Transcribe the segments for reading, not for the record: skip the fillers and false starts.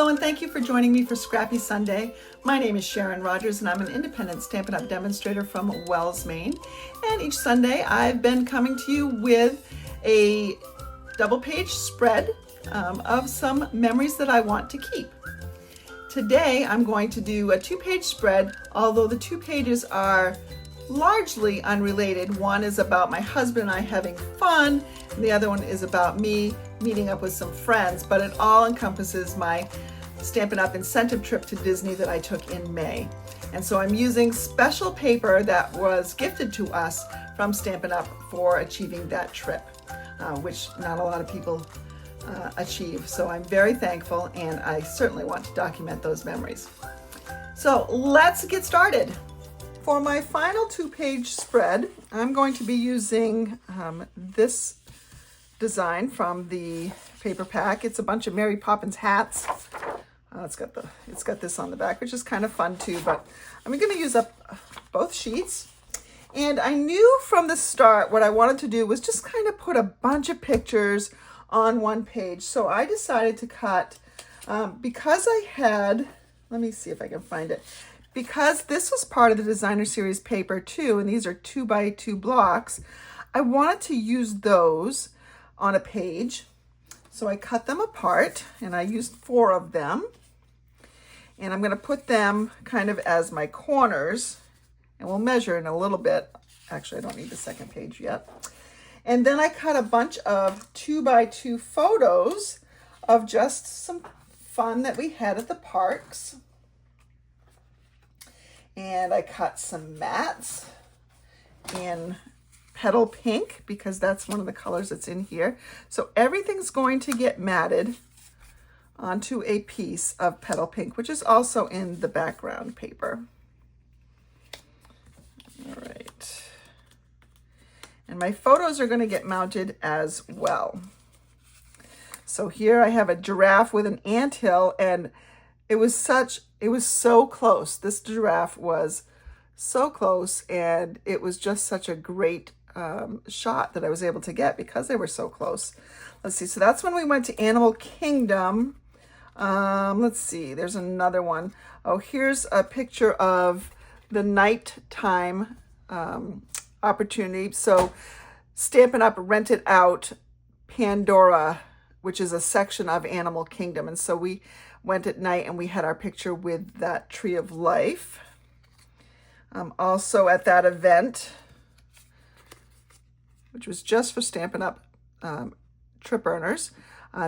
Hello, and thank you for joining me for Scrappy Sunday. My name is Sharon Rogers, and I'm an independent Stampin' Up! Demonstrator from Wells, Maine. And each Sunday, I've been coming to you with a double-page spread of some memories that I want to keep. Today, I'm going to do a two-page spread, although the two pages are largely unrelated. One is about my husband and I having fun, and the other one is about me meeting up with some friends, but it all encompasses my Stampin' Up! Incentive trip to Disney that I took in May. And so I'm using special paper that was gifted to us from Stampin' Up! For achieving that trip, which not a lot of people achieve. So I'm very thankful, and I certainly want to document those memories. So let's get started. For my final two-page spread, I'm going to be using this design from the paper pack. It's a bunch of Mary Poppins hats. It's got this on the back, which is kind of fun too, but I'm going to use up both sheets. And I knew from the start what I wanted to do was just kind of put a bunch of pictures on one page. So I decided to cut, because I had, let me see if I can find it. Because this was part of the designer series paper too, and these are 2x2 blocks, I wanted to use those on a page. So I cut them apart, and I used 4 of them. And I'm going to put them kind of as my corners, and we'll measure in a little bit. Actually, I don't need the second page yet. And then I cut a bunch of 2x2 photos of just some fun that we had at the parks. And I cut some mats in petal pink because that's one of the colors that's in here. So everything's going to get matted onto a piece of petal pink, which is also in the background paper. All right. And my photos are going to get mounted as well. So here I have a giraffe with an anthill, and it was so close. This giraffe was so close, and it was just such a great shot that I was able to get because they were so close. Let's see, so that's when we went to Animal Kingdom. Let's see, there's another one. Oh, here's a picture of the nighttime opportunity. So Stampin' Up! Rented out Pandora, which is a section of Animal Kingdom, and so we went at night and we had our picture with that tree of life. Also at that event, which was just for Stampin' Up! Trip earners,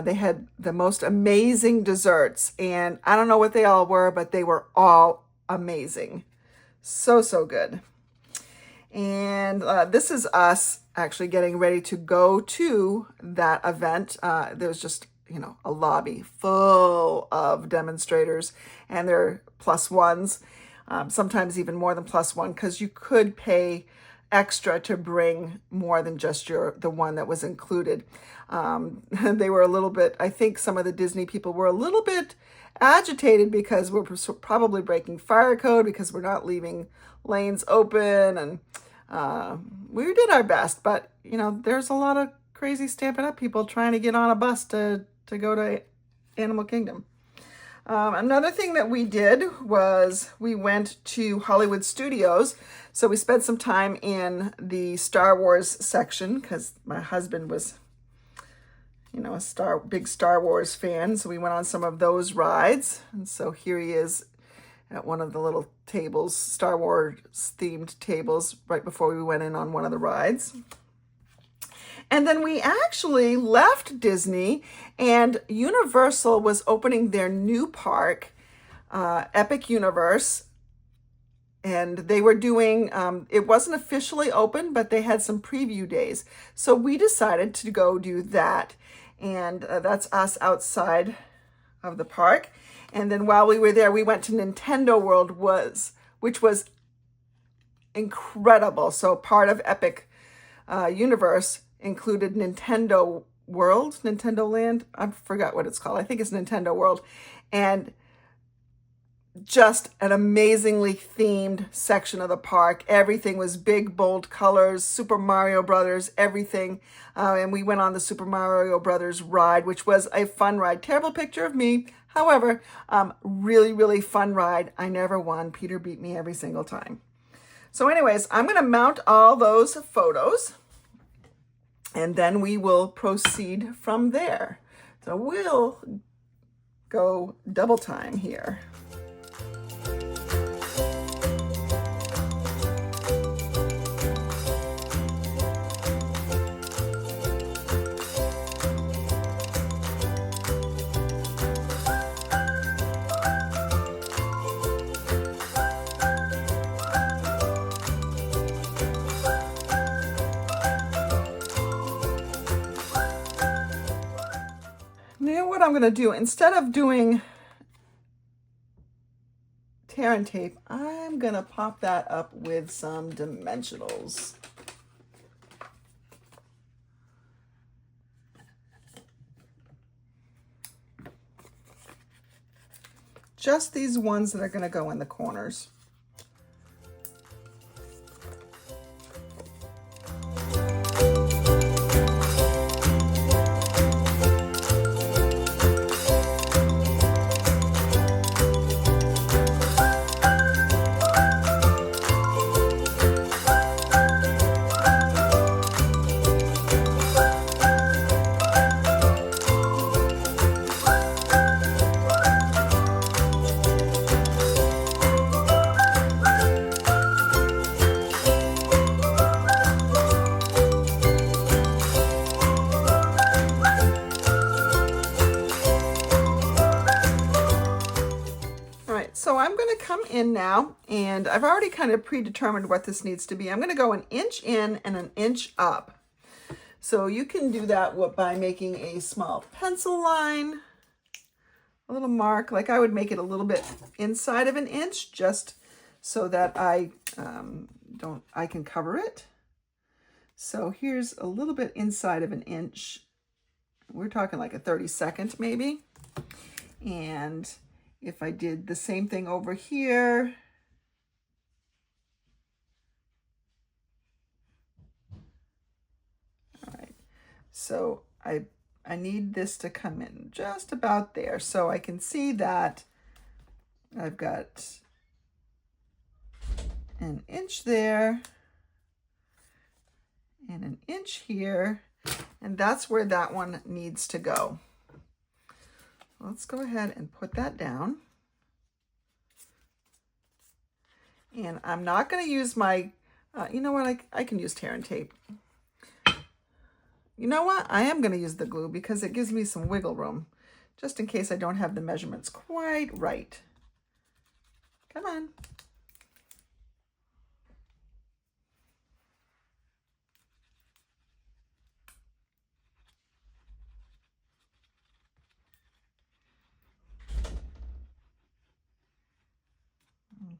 they had the most amazing desserts, and I don't know what they all were, but they were all amazing. So good. And this is us actually getting ready to go to that event. There was just a lobby full of demonstrators, and they're +1s, sometimes even more than +1, because you could pay extra to bring more than just the one that was included. They were a little bit, I think some of the Disney people were a little bit agitated because we're probably breaking fire code because we're not leaving lanes open, and we did our best, but there's a lot of crazy Stampin' Up! People trying to get on a bus to go to Animal Kingdom. Another thing that we did was we went to Hollywood Studios. So we spent some time in the Star Wars section because my husband was, a big Star Wars fan. So we went on some of those rides. And so here he is at one of the little tables, Star Wars themed tables, right before we went in on one of the rides. And then we actually left Disney, and Universal was opening their new park, Epic Universe. And they were doing, it wasn't officially open, but they had some preview days. So we decided to go do that. And that's us outside of the park. And then while we were there, we went to Nintendo World, which was incredible. So part of Epic Universe included Nintendo World, Nintendo Land. I forgot what it's called. I think it's Nintendo World. And just an amazingly themed section of the park. Everything was big, bold colors, Super Mario Brothers, everything. And we went on the Super Mario Brothers ride, which was a fun ride. Terrible picture of me. However, really, really fun ride. I never won. Peter beat me every single time. So anyways, I'm going to mount all those photos and then we will proceed from there. So we'll go double time here. Now what I'm going to do, instead of doing tear and tape, I'm going to pop that up with some dimensionals. Just these ones that are going to go in the corners. So I'm going to come in now, and I've already kind of predetermined what this needs to be. I'm going to go 1 inch in and 1 inch up. So you can do that by making a small pencil line, a little mark, like I would make it a little bit inside of 1 inch, just so that I can cover it. So here's a little bit inside of 1 inch. We're talking like a 32nd maybe. And if I did the same thing over here, all right, so I need this to come in just about there, so I can see that I've got 1 inch there and 1 inch here, and that's where that one needs to go. Let's go ahead and put that down. And I'm not going to use my, you know what, I can use tear and tape. You know what, I am going to use the glue because it gives me some wiggle room, just in case I don't have the measurements quite right. Come on.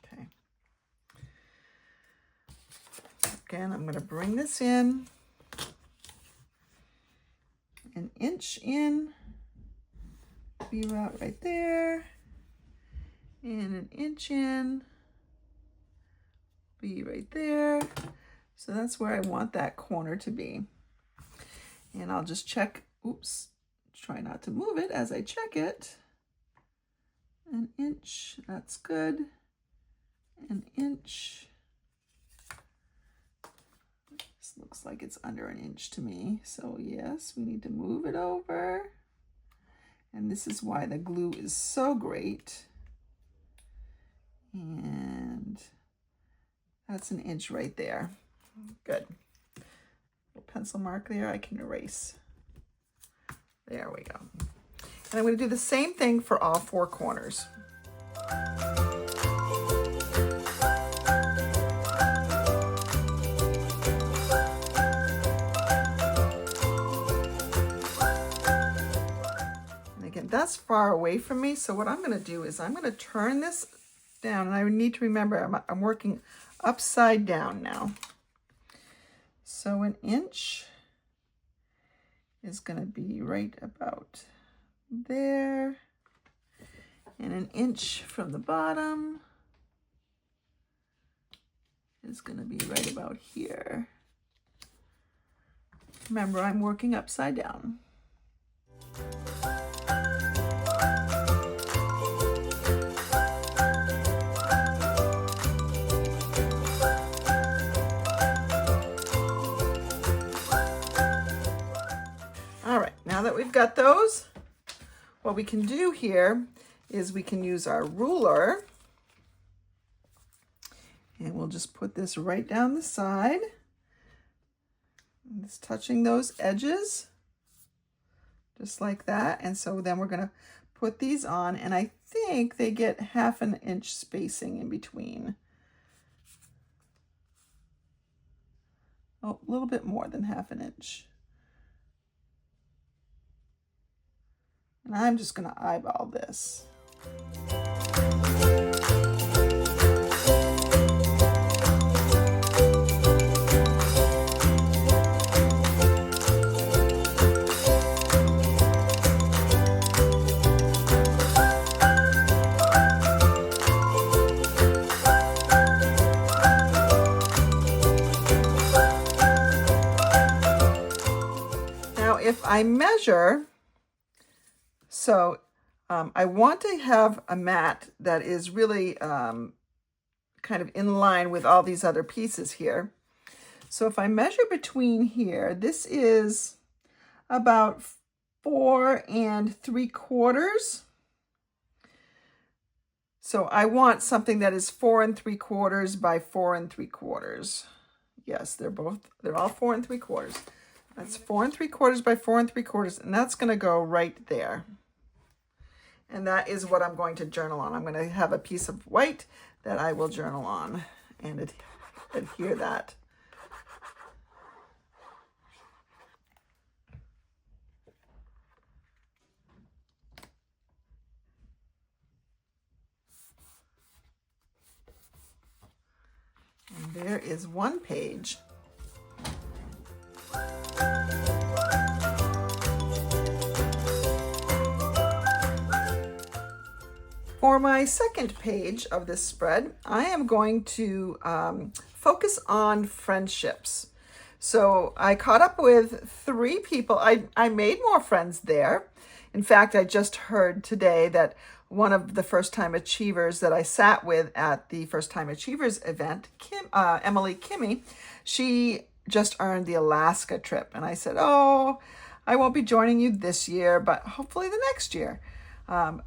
Okay. Again, I'm going to bring this in 1 inch in, be about right there, and 1 inch in, be right there. So that's where I want that corner to be. And I'll just check, oops, try not to move it as I check it. 1 inch, that's good. 1 inch. This looks like it's under 1 inch to me. So yes, we need to move it over. And this is why the glue is so great. And that's 1 inch right there. Good. Little pencil mark there, I can erase. There we go. And I'm going to do the same thing for all 4 corners. And again, that's far away from me, so what I'm going to do is I'm going to turn this down, and I need to remember I'm working upside down now. So 1 inch is going to be right about there, and 1 inch from the bottom is going to be right about here. Remember, I'm working upside down. now that we've got those, what we can do here is we can use our ruler, and we'll just put this right down the side. Just touching those edges, just like that. And so then we're gonna put these on, and I think they get 1/2 inch spacing in between. Oh, a little bit more than 1/2 inch. And I'm just gonna eyeball this. If I measure, so I want to have a mat that is really kind of in line with all these other pieces here. So if I measure between here, this is about 4 3/4. So I want something that is 4 3/4 by 4 3/4. Yes, they're all 4 3/4. That's 4 3/4 by 4 3/4, and that's going to go right there. And that is what I'm going to journal on. I'm going to have a piece of white that I will journal on and adhere that. And there is one page. For my second page of this spread, I am going to focus on friendships. So I caught up with 3 people. I made more friends there. In fact, I just heard today that one of the First Time Achievers that I sat with at the First Time Achievers event, Emily Kimmy, she just earned the Alaska trip. And I said, oh, I won't be joining you this year, but hopefully the next year.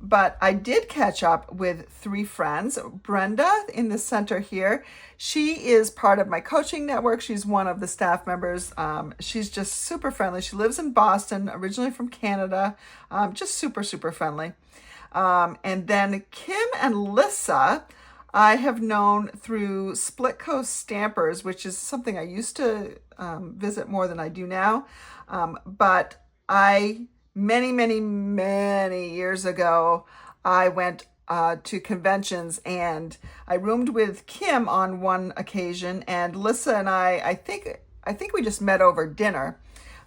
But I did catch up with 3 friends. Brenda in the center here, she is part of my coaching network. She's one of the staff members. She's just super friendly. She lives in Boston, originally from Canada, just super, super friendly. And then Kim and Lissa, I have known through Split Coast Stampers, which is something I used to visit more than I do now. But many years ago, I went to conventions, and I roomed with Kim on one occasion, and Lissa and I think we just met over dinner.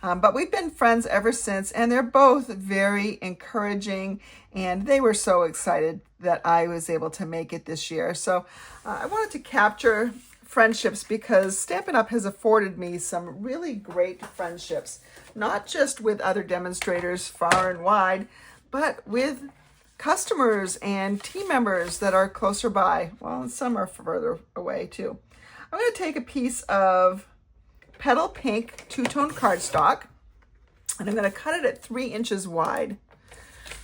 But we've been friends ever since, and they're both very encouraging, and they were so excited that I was able to make it this year. So I wanted to capture friendships because Stampin' Up! Has afforded me some really great friendships, not just with other demonstrators far and wide, but with customers and team members that are closer by. Well, and some are further away too. I'm going to take a piece of Petal Pink two-tone cardstock, and I'm going to cut it at 3 inches wide.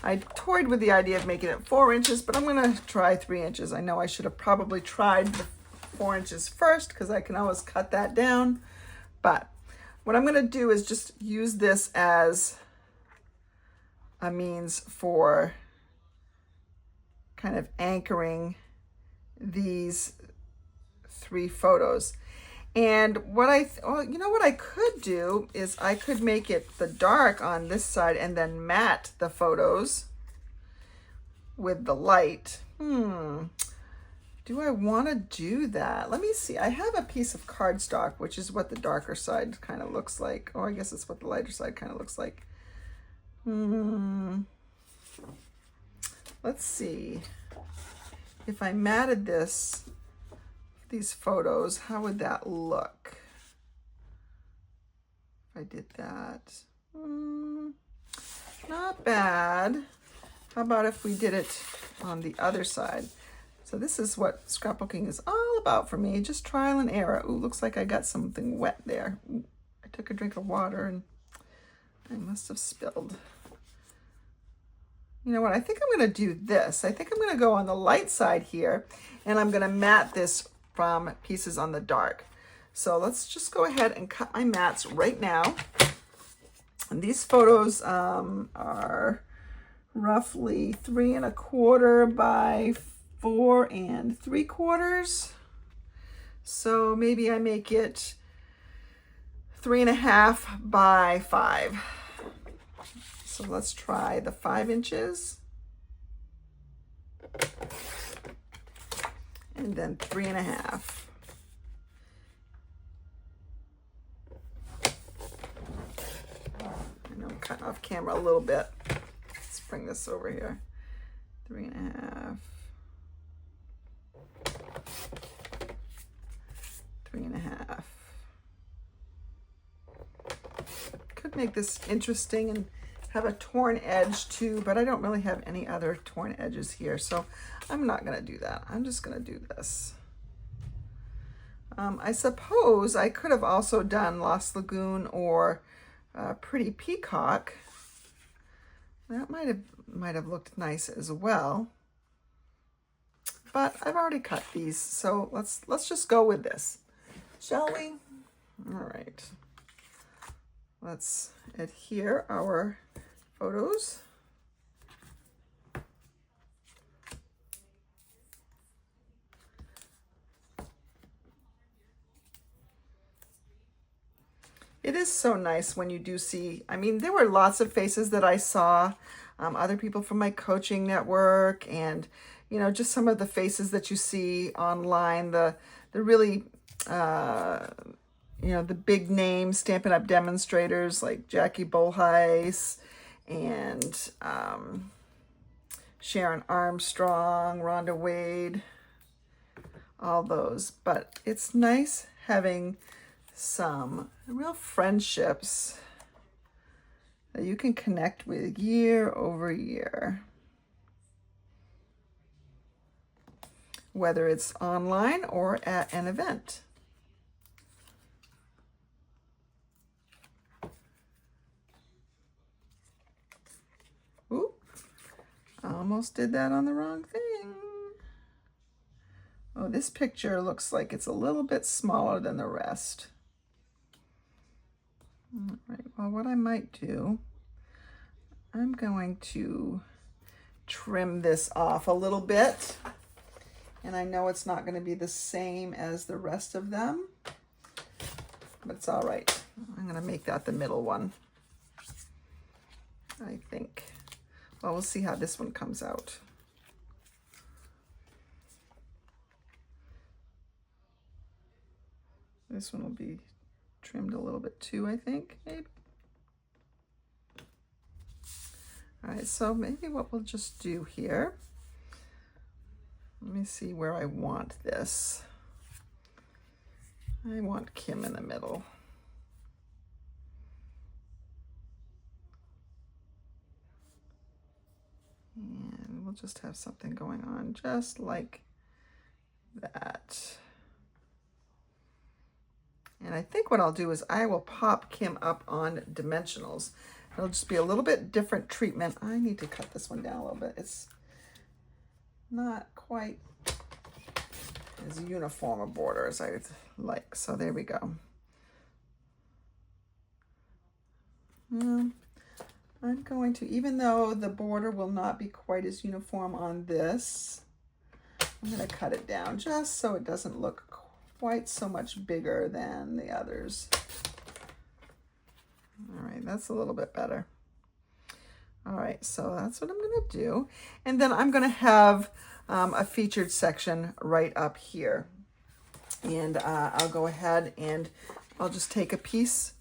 I toyed with the idea of making it 4 inches, but I'm going to try 3 inches. I know I should have probably tried the 4 inches first because I can always cut that down. But what I'm going to do is just use this as a means for kind of anchoring these 3 photos. And what what I could do is I could make it the dark on this side and then matte the photos with the light. Do I want to do that? Let me see. I have a piece of cardstock, which is what the darker side kind of looks like. Or I guess it's what the lighter side kind of looks like. Let's see. If I matted these photos, how would that look? If I did that. Not bad. How about if we did it on the other side? So this is what scrapbooking is all about for me, just trial and error. Ooh, looks like I got something wet there. Ooh, I took a drink of water and I must have spilled. You know what, I think I'm gonna do this. I think I'm gonna go on the light side here, and I'm gonna mat this from pieces on the dark. So let's just go ahead and cut my mats right now. And these photos are roughly 3 1/4 by 4 3/4. So maybe I make it 3 1/2 by 5. So let's try the 5 inches. And then 3 1/2. I know I'm cutting off camera a little bit. Let's bring this over here. 3 1/2. 3 1/2. Could make this interesting and have a torn edge too, but I don't really have any other torn edges here, so I'm not gonna do that. I'm just gonna do this. I suppose I could have also done Lost Lagoon or Pretty Peacock. That might have looked nice as well, but I've already cut these, so let's just go with this, shall we? All right, let's adhere our photos. It is so nice when you do see, I mean, there were lots of faces that I saw, other people from my coaching network, and, you know, just some of the faces that you see online, the really, you know, the big name Stampin' Up! Demonstrators like Jackie Bolheis and Sharon Armstrong, Rhonda Wade, all those. But it's nice having some real friendships that you can connect with year over year, whether it's online or at an event. Ooh, I almost did that on the wrong thing. Oh, this picture looks like it's a little bit smaller than the rest. All right, well, what I might do, I'm going to trim this off a little bit. And I know it's not going to be the same as the rest of them, but it's all right. I'm going to make that the middle one, I think. Well, we'll see how this one comes out. This one will be trimmed a little bit too, I think, maybe. All right, so maybe what we'll just do here, let me see where I want this. I want Kim in the middle. And we'll just have something going on just like that. And I think what I'll do is I will pop Kim up on dimensionals. It'll just be a little bit different treatment. I need to cut this one down a little bit. It's not quite as uniform a border as I like. So there we go. I'm going to, even though the border will not be quite as uniform on this, I'm going to cut it down just so it doesn't look quite so much bigger than the others. All right, that's a little bit better. All right, so that's what I'm going to do. And then I'm going to have a featured section right up here. And I'll go ahead and I'll just take a piece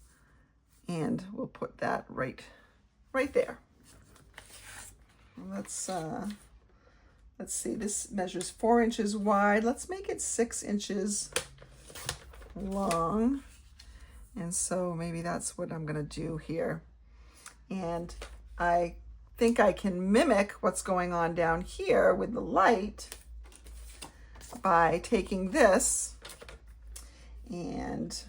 and we'll put that right there. Let's see, this measures 4 inches wide. Let's make it 6 inches long. And so maybe that's what I'm gonna do here. And I think I can mimic what's going on down here with the light by taking this and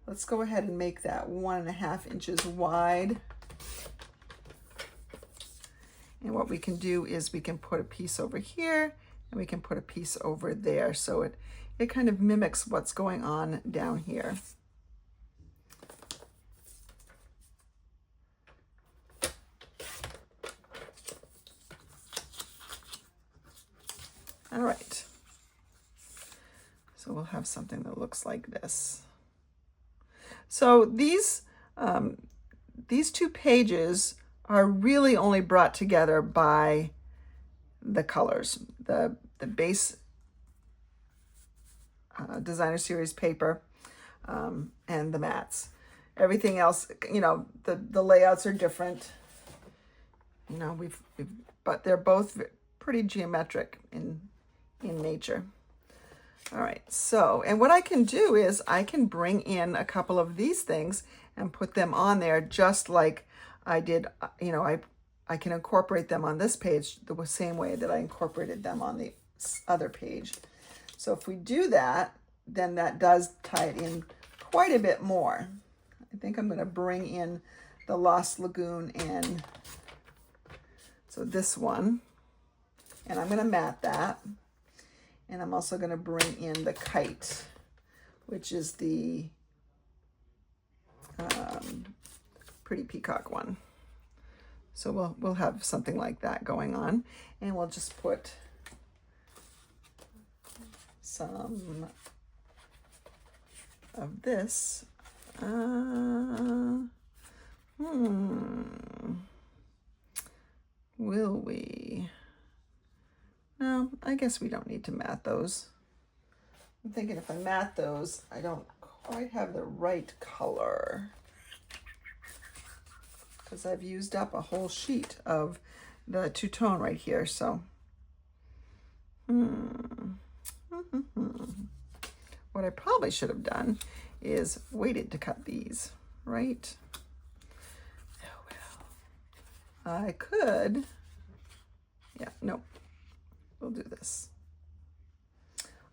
let's go ahead and make that 1.5 inches wide. And what we can do is we can put a piece over here and we can put a piece over there. So it kind of mimics what's going on down here. All right. So we'll have something that looks like this. So these 2 pages are really only brought together by the colors, the base designer series paper and the mats. Everything else, you know, the layouts are different. You know, but they're both pretty geometric in nature. All right, so, and what I can do is I can bring in a couple of these things and put them on there just like I did, you know, I can incorporate them on this page the same way that I incorporated them on the other page. So if we do that, then that does tie it in quite a bit more. I think I'm going to bring in the Lost Lagoon in, so this one, and I'm going to mat that. And I'm also going to bring in the kite, which is the Pretty Peacock one. So we'll have something like that going on, and we'll just put some of this. Will we? No, I guess we don't need to mat those. I'm thinking if I mat those, I don't quite have the right color because I've used up a whole sheet of the two-tone right here. So, what I probably should have done is waited to cut these, right? Oh well. I could, yeah, nope. We'll do this.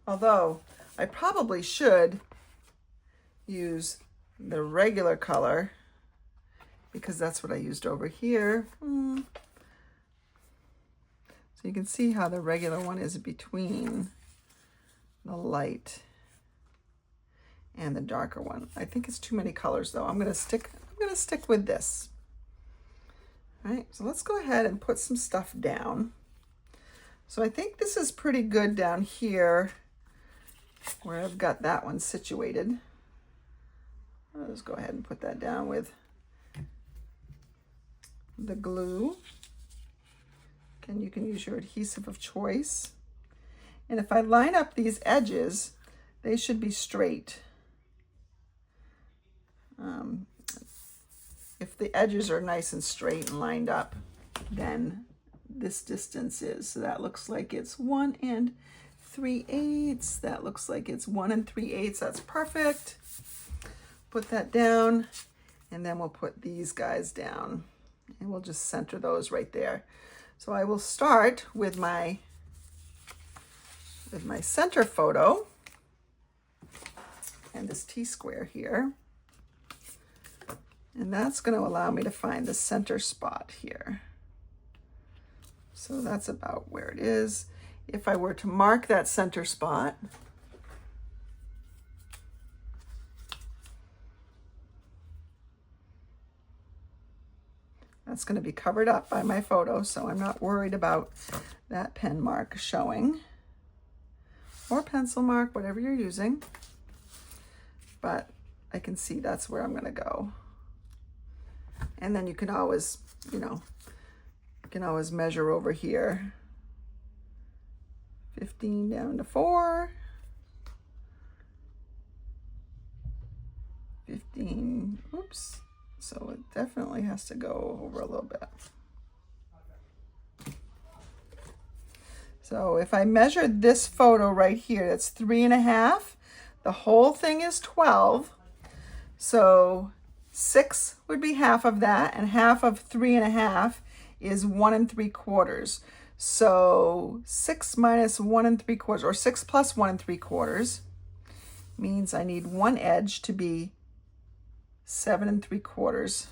Although I probably should use the regular color because that's what I used over here. So you can see how the regular one is between the light and the darker one. I think it's too many colors though. I'm gonna stick with this. All right, so let's go ahead and put some stuff down. So I think this is pretty good down here where I've got that one situated. I'll just go ahead and put that down with the glue. You can use your adhesive of choice. And if I line up these edges, they should be straight. If the edges are nice and straight and lined up, then this distance is. So that looks like it's 1 3/8. That looks like it's 1 3/8. That's perfect. Put that down, and then we'll put these guys down, and we'll just center those right there. So I will start with my center photo and this T-square here. And that's going to allow me to find the center spot here. So that's about where it is. If I were to mark that center spot, that's going to be covered up by my photo, so I'm not worried about that pen mark showing, or pencil mark, whatever you're using. But I can see that's where I'm going to go. And then you can always, you know, measure over here. 15 down to 4. 15, oops. So it definitely has to go over a little bit. So if I measure this photo right here, that's 3.5. The whole thing is 12. So 6 would be half of that, and half of 3.5 is 1 3/4. So 6 minus 1 3/4, or 6 plus 1 3/4, means I need one edge to be 7 3/4.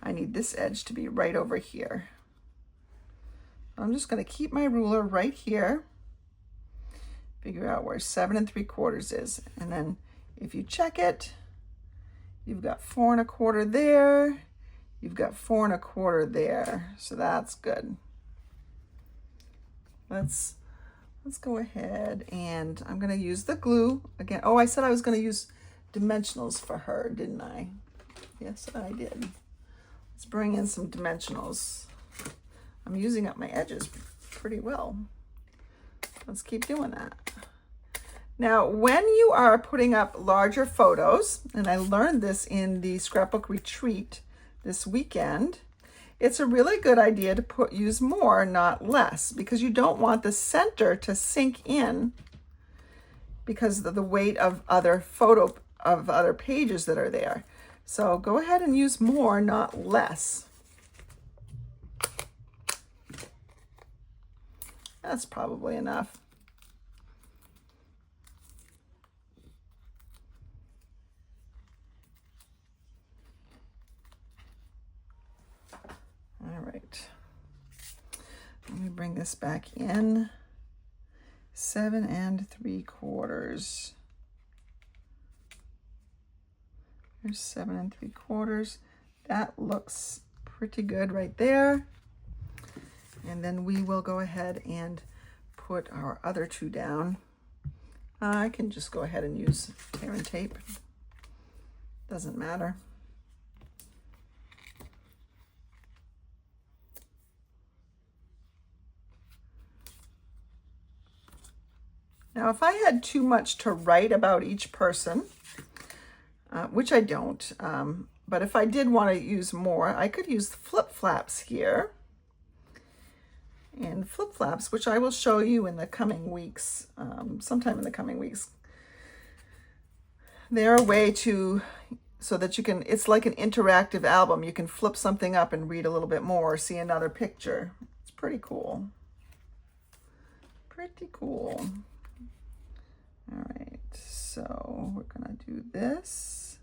I need this edge to be right over here. I'm just going to keep my ruler right here, figure out where 7 3/4 is, and then if you check it, you've got 4 1/4 there, you've got 4 1/4 there, so that's good. Let's go ahead, and I'm going to use the glue again. Oh, I said I was going to use dimensionals for her, didn't I? Yes, I did. Let's bring in some dimensionals. I'm using up my edges pretty well. Let's keep doing that. Now, when you are putting up larger photos, and I learned this in the scrapbook retreat this weekend, it's a really good idea to use more, not less, because you don't want the center to sink in because of the weight of other pages that are there. So go ahead and use more, not less. That's probably enough. All right. Let me bring this back in. 7 3/4. There's 7 3/4. That looks pretty good right there. And then we will go ahead and put our other two down. I can just go ahead and use tear and tape. Doesn't matter. Now, if I had too much to write about each person, which I don't, but if I did want to use more, I could use flip flaps here. And flip flaps, which I will show you in the coming weeks, sometime in the coming weeks. They're a way so that you can, it's like an interactive album. You can flip something up and read a little bit more, or see another picture. It's pretty cool. Pretty cool. All right, so we're gonna do this.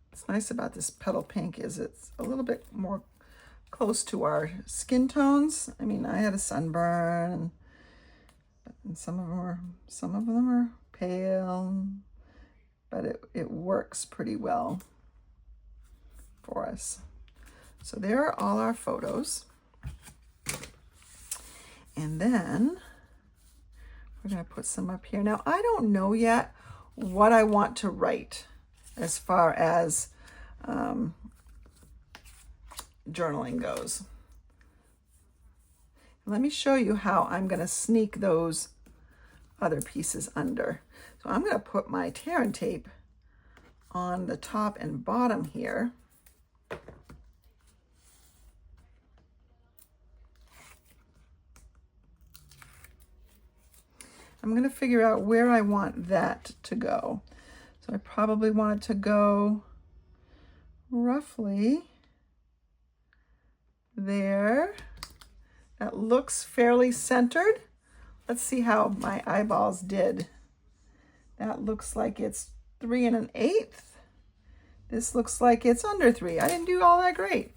What's nice about this petal pink is it's a little bit more close to our skin tones. I mean, I had a sunburn, and some of them are pale, but it works pretty well for us. So there are all our photos. And then we're going to put some up here. Now, I don't know yet what I want to write as far as journaling goes. Let me show you how I'm going to sneak those other pieces under. So I'm going to put my tear and tape on the top and bottom here. I'm going to figure out where I want that to go. So I probably want it to go roughly there. That looks fairly centered. Let's see how my eyeballs did. That looks like it's 3 1/8. This looks like it's under 3. I didn't do all that great.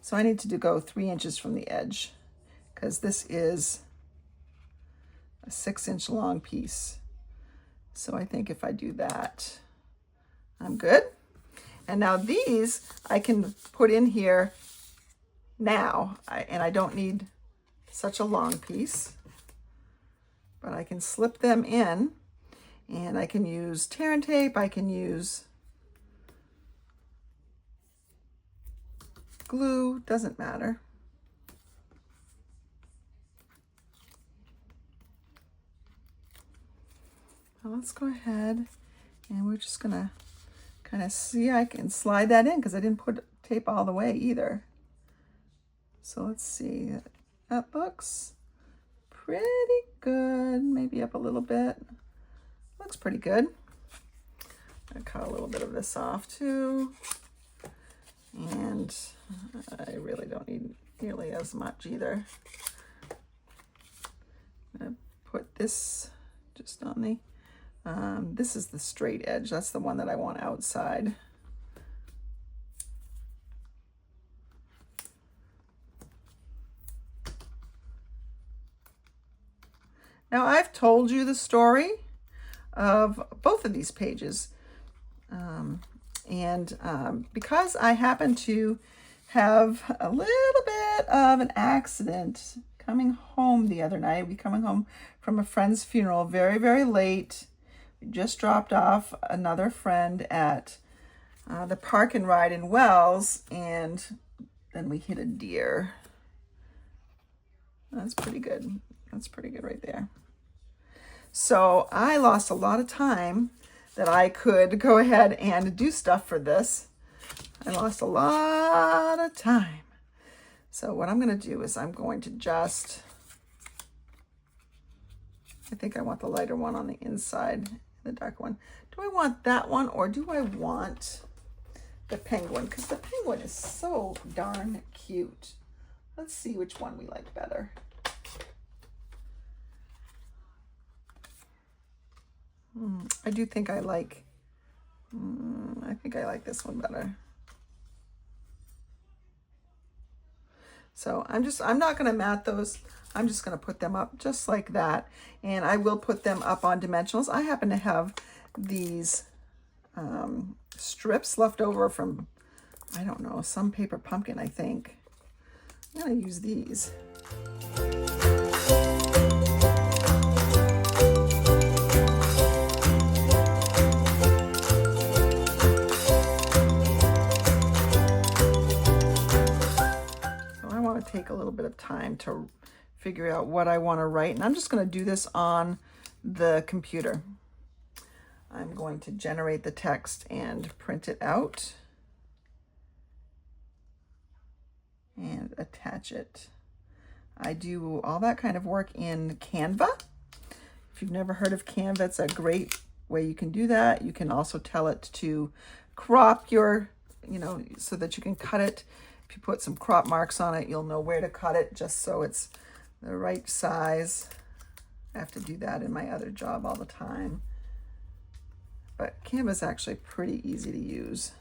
So I need to go 3 inches from the edge, because this is a 6-inch long piece. So I think if I do that, I'm good. And now these I can put in here now, and I don't need such a long piece, but I can slip them in, and I can use tear and tape, I can use glue, doesn't matter. Now let's go ahead, and we're just gonna kind of see, I can slide that in because I didn't put tape all the way either. So let's see, that looks pretty good. Maybe up a little bit. Looks pretty good. I'm gonna cut a little bit of this off too. And I really don't need nearly as much either. put this just on the, this is the straight edge. That's the one that I want outside. Now I've told you the story of both of these pages. Because I happen to have a little bit of an accident coming home the other night. We coming home from a friend's funeral very, very late. We just dropped off another friend at the park and ride in Wells, and then we hit a deer. That's pretty good. That's pretty good right there. So I lost a lot of time that I could go ahead and do stuff for this. I lost a lot of time. So what I'm going to do is I'm going to just, I think I want the lighter one on the inside, the dark one. Do I want that one, or do I want the penguin? Because the penguin is so darn cute. Let's see which one we like better. I do think I like, I think I like this one better. So I'm not going to mat those. I'm just going to put them up just like that. And I will put them up on dimensionals. I happen to have these strips left over from, I don't know, some paper pumpkin, I think. I'm going to use these. Take a little bit of time to figure out what I want to write, and I'm just going to do this on the computer. I'm going to generate the text and print it out and attach it. I do all that kind of work in Canva. If you've never heard of Canva, it's a great way you can do that. You can also tell it to crop your, so that you can cut it. If you put some crop marks on it, you'll know where to cut it just so it's the right size. I have to do that in my other job all the time. But Canva is actually pretty easy to use.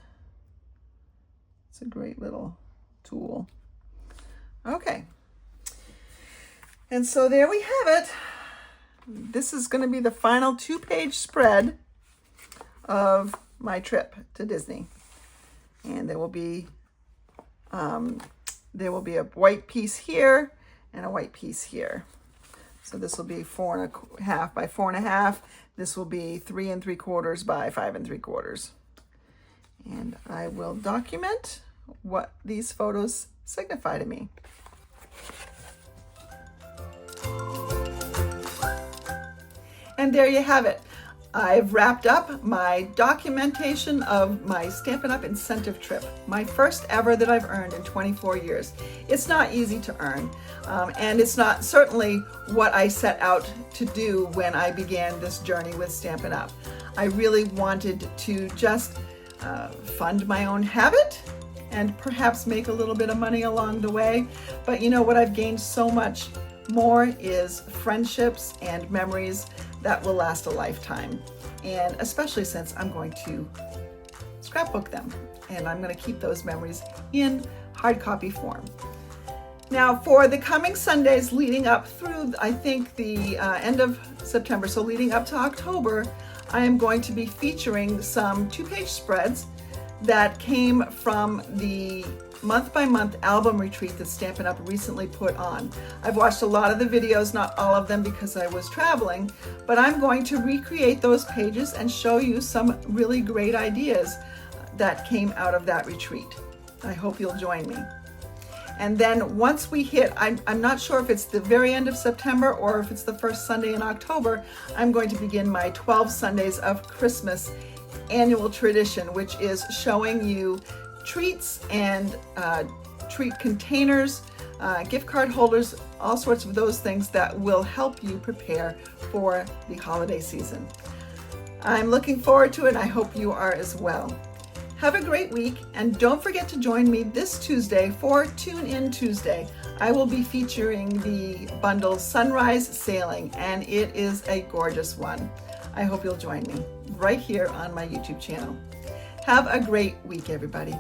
It's a great little tool. Okay. And so there we have it. This is going to be the final 2-page spread of my trip to Disney. And there will be a white piece here and a white piece here. So this will be 4.5 by 4.5. This will be 3 3/4 by 5 3/4. And I will document what these photos signify to me. And there you have it. I've wrapped up my documentation of my Stampin' Up! Incentive trip, my first ever that I've earned in 24 years. It's not easy to earn, and it's not certainly what I set out to do when I began this journey with Stampin' Up! I really wanted to just fund my own habit and perhaps make a little bit of money along the way. But you know what I've gained so much more is friendships and memories that will last a lifetime. And especially since I'm going to scrapbook them, and I'm going to keep those memories in hard copy form. Now for the coming Sundays leading up through, I think, the end of September, so leading up to October, I am going to be featuring some 2-page spreads that came from the month-by-month album retreat that Stampin' Up! Recently put on. I've watched a lot of the videos, not all of them because I was traveling, but I'm going to recreate those pages and show you some really great ideas that came out of that retreat. I hope you'll join me. And then once we hit, I'm not sure if it's the very end of September or if it's the first Sunday in October, I'm going to begin my 12 Sundays of Christmas annual tradition, which is showing you treats and treat containers, gift card holders, all sorts of those things that will help you prepare for the holiday season. I'm looking forward to it, and I hope you are as well. Have a great week, and don't forget to join me this Tuesday for Tune In Tuesday. I will be featuring the bundle Sunrise Sailing, and it is a gorgeous one. I hope you'll join me right here on my YouTube channel. Have a great week, everybody.